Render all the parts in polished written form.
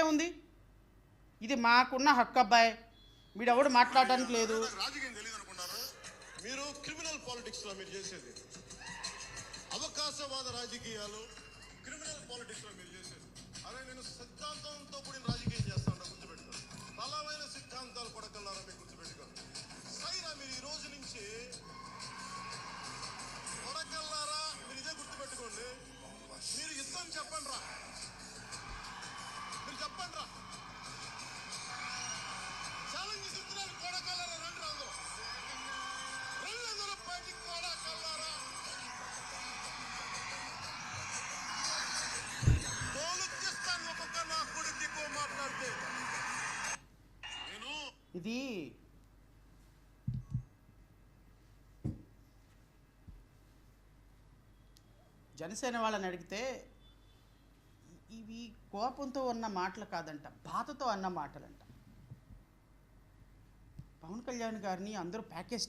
తప్పేముంది? ఇది మాకున్న హక్కు అబ్బాయి, మీరెవడు మాట్లాడడానికి లేదు. రాజకీయం తెలియదు అనుకున్నారు మీరు. క్రిమినల్ పాలిటిక్స్ లో మీరు చేసేది అవకాశవాద రాజకీయాలు, క్రిమినల్ పాలిటిక్స్ లో మీరు చేసేది. అరే నేను సిద్ధాంతంతో కూడిన రాజకీయం చేస్తాను, గుర్తుపెట్టుకోండి. బలమైన సిద్ధాంతాలు కొడకల్లారా మీరు గుర్తుపెట్టుకోండి. సైరా మీరు ఈ రోజు నుంచి కొడకల్లారా మీరు ఇదే గుర్తుపెట్టుకోండి. మీరు యుద్ధం చెప్పండి రా, మీరు చెప్పండి రా, ఛాలెంజ్ ఇస్తున్నాను. కొడకల్లారా రండి, అందరూ బయటికి కొడకల్లారా. తోలుకిస్తాను ఒక్కొక్క నా కొడుకు ఎక్కువ మాట్లాడితే. ఇది జనసేన వాళ్ళని అడిగితే ఇవి కోపంతో ఉన్న మాటలు కాదంట, బాధతో అన్న మాటలంట. పవన్ కళ్యాణ్ గారిని అందరూ ప్యాకేజ్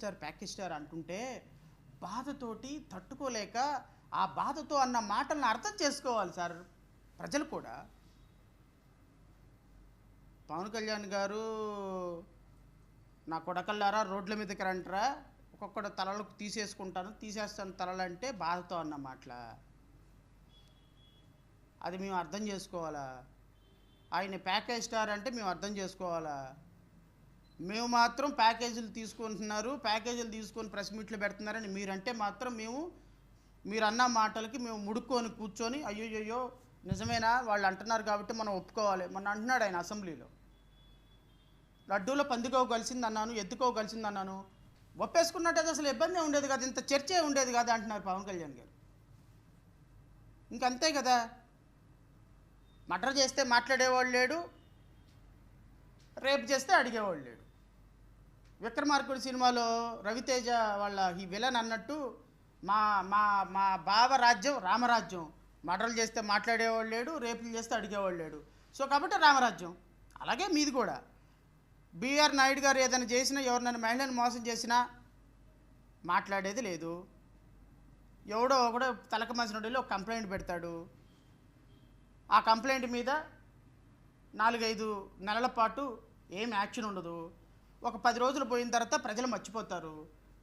స్టార్ అంటుంటే బాధతోటి తట్టుకోలేక ఆ బాధతో అన్న మాటలను అర్థం చేసుకోవాలి సార్ ప్రజలు కూడా. పవన్ కళ్యాణ్ గారు నా కొడకల్లారా రోడ్ల మీదకి రంటరా, ఒక్కొక్కడు తలలకు తీసేస్తాను తలలంటే బాధతో అన్న మాటల. అది మేము అర్థం చేసుకోవాలా? ఆయన ప్యాకేజ్ స్టార్ అంటే మేము అర్థం చేసుకోవాలా? మేము మాత్రం ప్యాకేజీలు తీసుకొని ప్రెస్ మీట్లు పెడుతున్నారని మీరంటే మాత్రం మీరు అన్న మాటలకి మేము ముడుక్కొని కూర్చొని అయ్యో నిజమేనా వాళ్ళు అంటున్నారు కాబట్టి మనం ఒప్పుకోవాలి. మొన్న అంటున్నాడు ఆయన అసెంబ్లీలో, లడ్డూలో పందికోవ కలిసిందన్నాను, ఎత్తుకోవ కలిసిందన్నాను. ఒప్పేసుకున్నట్టయితే అసలు ఇబ్బంది ఉండేది కాదు, ఇంత చర్చే ఉండేది కాదు అంటున్నారు పవన్ కళ్యాణ్ గారు. ఇంకంతే కదా, మర్డర్ చేస్తే మాట్లాడేవాళ్ళు లేడు, రేపు చేస్తే అడిగేవాళ్ళు లేడు. విక్రమార్కుడు సినిమాలో రవితేజ వాళ్ళ ఈ విలన్ అన్నట్టు మా మా మా బావ రాజ్యం రామరాజ్యం, మర్డర్లు చేస్తే మాట్లాడేవాళ్ళు లేడు, రేపులు చేస్తే అడిగేవాళ్ళు లేడు. సో కాబట్టి రామరాజ్యం. అలాగే మీది కూడా. బిఆర్ నాయుడు గారు ఏదైనా చేసినా, ఎవరినైనా మహిళను మోసం చేసినా మాట్లాడేది లేదు. ఎవడో ఒకడో తలకమాసినోడిలో ఒక కంప్లైంట్ పెడతాడు. ఆ కంప్లైంట్ మీద 4-5 నెలల పాటు ఏం యాక్షన్ ఉండదు. ఒక 10 రోజులు పోయిన తర్వాత ప్రజలు మర్చిపోతారు.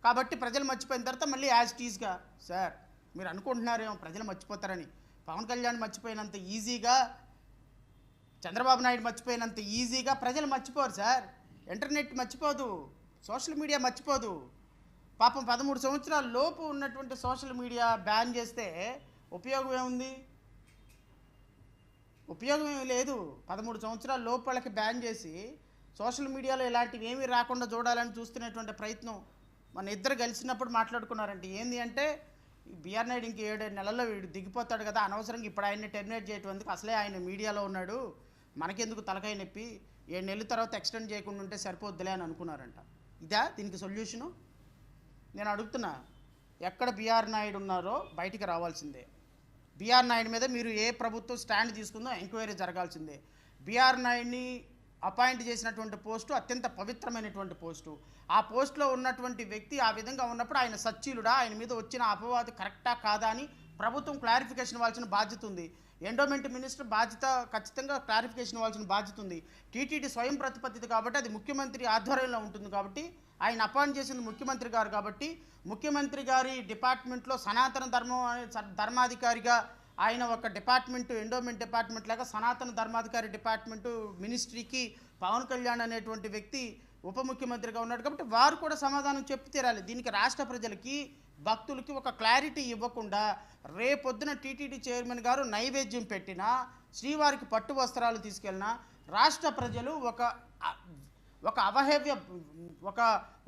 కాబట్టి ప్రజలు మర్చిపోయిన తర్వాత మళ్ళీ యాజ్ టీజ్గా సార్ మీరు అనుకుంటున్నారేమో ప్రజలు మర్చిపోతారని. పవన్ కళ్యాణ్ మర్చిపోయినంత ఈజీగా, చంద్రబాబు నాయుడు మర్చిపోయినంత ఈజీగా ప్రజలు మర్చిపోరు సార్. ఇంటర్నెట్ మర్చిపోదు, సోషల్ మీడియా మర్చిపోదు. పాపం 13 సంవత్సరాల లోపు ఉన్నటువంటి సోషల్ మీడియా బ్యాన్ చేస్తే ఉపయోగం ఏముంది? ఉపయోగం ఏమీ లేదు. 13 సంవత్సరాల లోపు వాళ్ళకి బ్యాన్ చేసి సోషల్ మీడియాలో ఇలాంటివి ఏమీ రాకుండా చూడాలని చూస్తున్నటువంటి ప్రయత్నం మన ఇద్దరు కలిసినప్పుడు మాట్లాడుకున్నారంటే ఏంది అంటే, బిఆర్ నాయుడు ఇంక 7 నెలల్లో వీడు దిగిపోతాడు కదా, అనవసరంగా ఇప్పుడు ఆయన్ని టెర్మినేట్ చేయటం, అసలే ఆయన మీడియాలో ఉన్నాడు, మనకెందుకు తలకాయ నొప్పి, 7 నెలల తర్వాత ఎక్స్టెండ్ చేయకుండా ఉంటే సరిపోద్దులే అని అనుకున్నారంట. ఇదా దీనికి సొల్యూషను? నేను అడుగుతున్నా, ఎక్కడ బిఆర్ నాయుడు ఉన్నారో బయటికి రావాల్సిందే. బిఆర్ నాయుడు మీద మీరు ఏ ప్రభుత్వం స్టాండ్ తీసుకుందో ఎంక్వైరీ జరగాల్సిందే. బిఆర్ నాయుడిని అపాయింట్ చేసినటువంటి పోస్టు అత్యంత పవిత్రమైనటువంటి పోస్టు. ఆ పోస్టులో ఉన్నటువంటి వ్యక్తి ఆ విధంగా ఉన్నప్పుడు ఆయన సచ్చీలుడా, ఆయన మీద వచ్చిన అపవాదు కరెక్టా కాదా అని ప్రభుత్వం క్లారిఫికేషన్ ఇవ్వాల్సిన బాధ్యత ఉంది. ఎండోమెంట్ మినిస్టర్ బాధ్యత ఖచ్చితంగా క్లారిఫికేషన్ ఇవ్వాల్సిన బాధ్యత ఉంది. టీటీడీ స్వయం ప్రతిపత్తి కాబట్టి అది ముఖ్యమంత్రి ఆధ్వర్యంలో ఉంటుంది కాబట్టి, ఆయన అపాయింట్ చేసింది ముఖ్యమంత్రి గారు కాబట్టి, ముఖ్యమంత్రి గారి డిపార్ట్మెంట్లో సనాతన ధర్మాధికారిగా ఆయన ఒక డిపార్ట్మెంటు, ఎండోమెంట్ డిపార్ట్మెంట్ లాగా సనాతన ధర్మాధికారి డిపార్ట్మెంటు మినిస్ట్రీకి పవన్ కళ్యాణ్ అనేటువంటి వ్యక్తి ఉప ముఖ్యమంత్రిగా ఉన్నాడు కాబట్టి వారు కూడా సమాధానం చెప్పి తీరాలి. దీనికి రాష్ట్ర ప్రజలకి, భక్తులకి ఒక క్లారిటీ ఇవ్వకుండా రేపొద్దున టీటీడీ చైర్మన్ గారు నైవేద్యం పెట్టినా, శ్రీవారికి పట్టు వస్త్రాలు తీసుకెళ్ళినా రాష్ట్ర ప్రజలు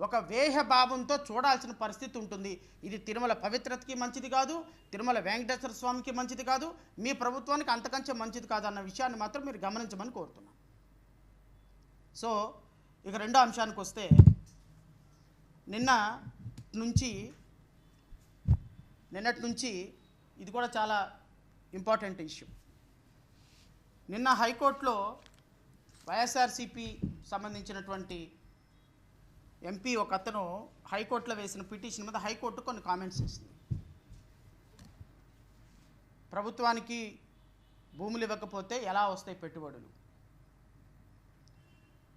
ఒక వేహ భావంతో చూడాల్సిన పరిస్థితి ఉంటుంది. ఇది తిరుమల పవిత్రతకి మంచిది కాదు, తిరుమల వెంకటేశ్వర స్వామికి మంచిది కాదు, మీ ప్రభుత్వానికి అంతకంటే మంచిది కాదు అన్న విషయాన్ని మాత్రం మీరు గమనించమని కోరుతున్నాను. సో ఇక రెండో అంశానికి వస్తే, నిన్నటి నుంచి ఇది కూడా చాలా ఇంపార్టెంట్ ఇష్యూ. నిన్న హైకోర్టులో వైఎస్ఆర్సీపీ సంబంధించినటువంటి ఎంపీ ఒక అతను హైకోర్టులో వేసిన పిటిషన్ మీద హైకోర్టు కొన్ని కామెంట్స్ ఇస్తుంది. ప్రభుత్వానికి భూములు ఇవ్వకపోతే ఎలా వస్తాయి పెట్టుబడులు,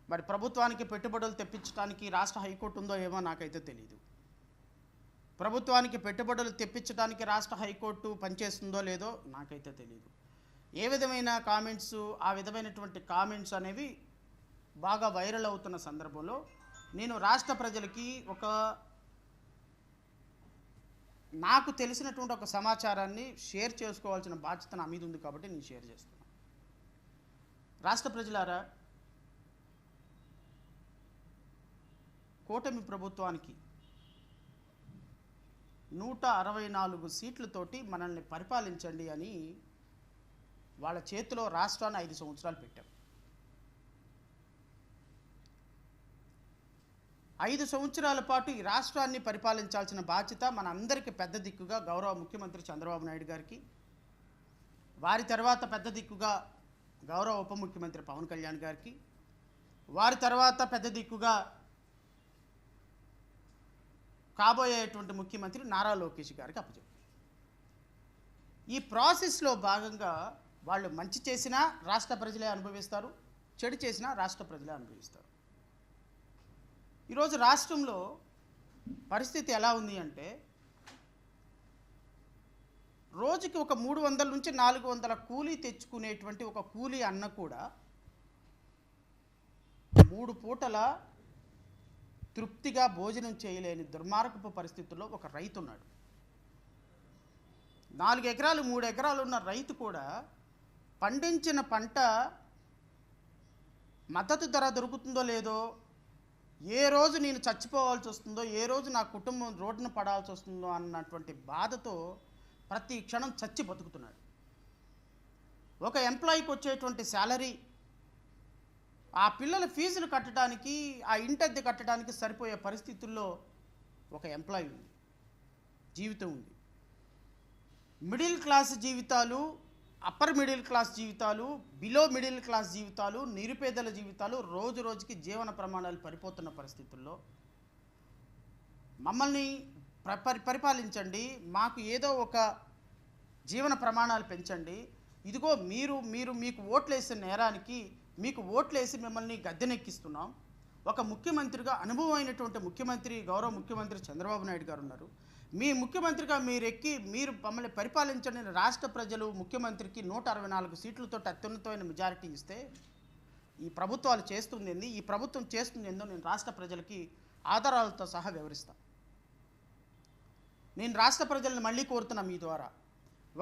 మరి ప్రభుత్వానికి పెట్టుబడులు తెప్పించడానికి రాష్ట్ర హైకోర్టు ఉందో ఏమో నాకైతే తెలియదు. ప్రభుత్వానికి పెట్టుబడులు తెప్పించడానికి రాష్ట్ర హైకోర్టు పనిచేస్తుందో లేదో నాకైతే తెలియదు. ఏ విధమైన కామెంట్స్, ఆ విధమైనటువంటి కామెంట్స్ అనేవి బాగా వైరల్ అవుతున్న సందర్భంలో నేను రాష్ట్ర ప్రజలకి నాకు తెలిసినటువంటి ఒక సమాచారాన్ని షేర్ చేసుకోవాల్సిన బాధ్యత నా మీద ఉంది కాబట్టి నేను షేర్ చేస్తున్నాను. రాష్ట్ర ప్రజలారా, కూటమి ప్రభుత్వానికి 164 సీట్లతోటి మనల్ని పరిపాలించండి అని వాళ్ళ చేతిలో రాష్ట్రాన్ని 5 సంవత్సరాలు పెట్టాం. 5 సంవత్సరాల పాటు ఈ రాష్ట్రాన్ని పరిపాలించాల్సిన బాధ్యత మన అందరికీ పెద్ద దిక్కుగా గౌరవ ముఖ్యమంత్రి చంద్రబాబు నాయుడు గారికి, వారి తర్వాత పెద్ద దిక్కుగా గౌరవ ఉప ముఖ్యమంత్రి పవన్ కళ్యాణ్ గారికి, వారి తర్వాత పెద్ద దిక్కుగా కాబోయేటువంటి ముఖ్యమంత్రి నారా లోకేష్ గారికి అప్పచెప్పారు. ఈ ప్రాసెస్లో భాగంగా వాళ్ళు మంచి చేసినా రాష్ట్ర ప్రజలే అనుభవిస్తారు, చెడు చేసినా రాష్ట్ర ప్రజలే అనుభవిస్తారు. ఈరోజు రాష్ట్రంలో పరిస్థితి ఎలా ఉంది అంటే, రోజుకి ఒక 300 నుంచి 400 కూలీ తెచ్చుకునేటువంటి ఒక కూలీ అన్న కూడా 3 పూటల తృప్తిగా భోజనం చేయలేని దుర్మార్గపు పరిస్థితుల్లో ఒక రైతు ఉన్నాడు. 4 ఎకరాలు 3 ఎకరాలు ఉన్న రైతు కూడా పండించిన పంట మద్దతు ధర దొరుకుతుందో లేదో, ఏ రోజు నేను చచ్చిపోవాల్సి వస్తుందో, ఏ రోజు నా కుటుంబం రోడ్డున పడాల్సి వస్తుందో అన్నటువంటి బాధతో ప్రతి క్షణం చచ్చి బతుకుతున్నాడు. ఒక ఎంప్లాయీకి వచ్చేటువంటి శాలరీ ఆ పిల్లల ఫీజులు కట్టడానికి, ఆ ఇంటద్దె కట్టడానికి సరిపోయే పరిస్థితుల్లో ఒక ఎంప్లాయీ ఉంది, జీవితం ఉంది. మిడిల్ క్లాస్ జీవితాలు, అప్పర్ మిడిల్ క్లాస్ జీవితాలు, బిలో మిడిల్ క్లాస్ జీవితాలు, నిరుపేదల జీవితాలు రోజు రోజుకి జీవన ప్రమాణాలు పడిపోతున్న పరిస్థితుల్లో మమ్మల్ని పరిపాలించండి, మాకు ఏదో ఒక జీవన ప్రమాణాలు పెంచండి, ఇదిగో మీకు ఓట్లేసిన నేరానికి మీకు ఓట్లేసి మిమ్మల్ని గద్దెనెక్కిస్తున్నాం. ఒక ముఖ్యమంత్రిగా అనుభవమైనటువంటి ముఖ్యమంత్రి, గౌరవ ముఖ్యమంత్రి చంద్రబాబు నాయుడు గారు ఉన్నారు. మీ ముఖ్యమంత్రిగా మీరు మమ్మల్ని పరిపాలించండి. రాష్ట్ర ప్రజలు ముఖ్యమంత్రికి 164 సీట్లతో అత్యున్నతమైన మెజారిటీ ఇస్తే ఈ ప్రభుత్వాలు చేస్తుంది ఏంది, ఈ ప్రభుత్వం చేస్తుంది ఏందో నేను రాష్ట్ర ప్రజలకి ఆధారాలతో సహా వివరిస్తాను. నేను రాష్ట్ర ప్రజలను మళ్ళీ కోరుతున్నా మీ ద్వారా,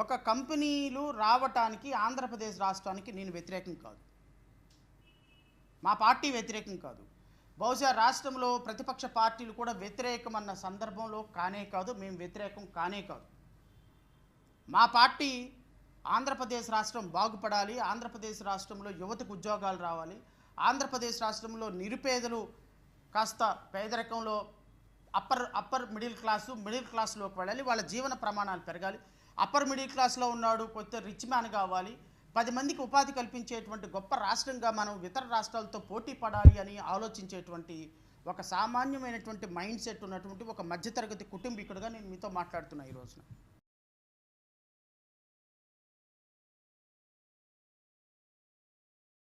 ఒక కంపెనీలు రావటానికి ఆంధ్రప్రదేశ్ రాష్ట్రానికి నేను వ్యతిరేకం కాదు, మా పార్టీ వ్యతిరేకం కాదు, బహుశా రాష్ట్రంలో ప్రతిపక్ష పార్టీలు కూడా వ్యతిరేకం అన్న సందర్భంలో కానే కాదు, మేము వ్యతిరేకం కానే కాదు. మా పార్టీ ఆంధ్రప్రదేశ్ రాష్ట్రం బాగుపడాలి, ఆంధ్రప్రదేశ్ రాష్ట్రంలో యువతకు ఉద్యోగాలు రావాలి, ఆంధ్రప్రదేశ్ రాష్ట్రంలో నిరుపేదలు కాస్త పేదరికంలో అప్పర్ మిడిల్ క్లాస్లోకి వెళ్ళాలి, వాళ్ళ జీవన ప్రమాణాలు పెరగాలి. అప్పర్ మిడిల్ క్లాస్లో ఉన్నాడు కొత్త రిచ్ మ్యాన్ కావాలి, 10 మందికి ఉపాధి కల్పించేటువంటి గొప్ప రాష్ట్రంగా మనం ఇతర రాష్ట్రాలతో పోటీ పడాలి అని ఆలోచించేటువంటి ఒక సామాన్యమైనటువంటి మైండ్ సెట్ ఉన్నటువంటి ఒక మధ్యతరగతి కుటుంబీకుడిగా నేను మీతో మాట్లాడుతున్నా ఈ రోజున.